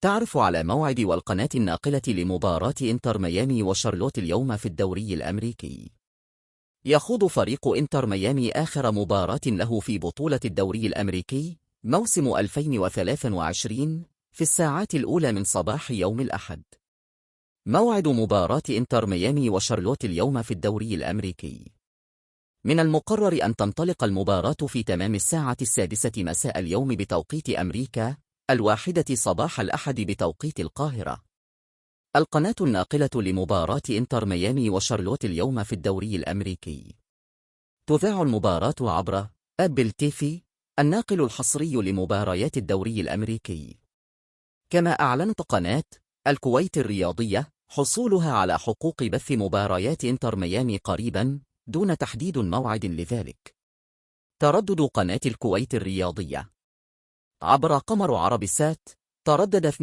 تعرف على موعد والقناة الناقلة لمباراة إنتر ميامي وشارلوت اليوم في الدوري الأمريكي. يخوض فريق إنتر ميامي آخر مباراة له في بطولة الدوري الأمريكي موسم 2023 في الساعات الأولى من صباح يوم الأحد. موعد مباراة إنتر ميامي وشارلوت اليوم في الدوري الأمريكي. من المقرر أن تنطلق المباراة في تمام الساعة 6 مساء اليوم بتوقيت أمريكا، 1 صباح الأحد بتوقيت القاهرة. القناة الناقلة لمباراة إنتر ميامي وشارلوت اليوم في الدوري الأمريكي. تذاع المباراة عبر أبل تيفي، الناقل الحصري لمباريات الدوري الأمريكي. كما أعلنت قناة الكويت الرياضية حصولها على حقوق بث مباريات إنتر ميامي قريبا دون تحديد موعد لذلك. تردد قناة الكويت الرياضية عبر قمر عربي سات تردد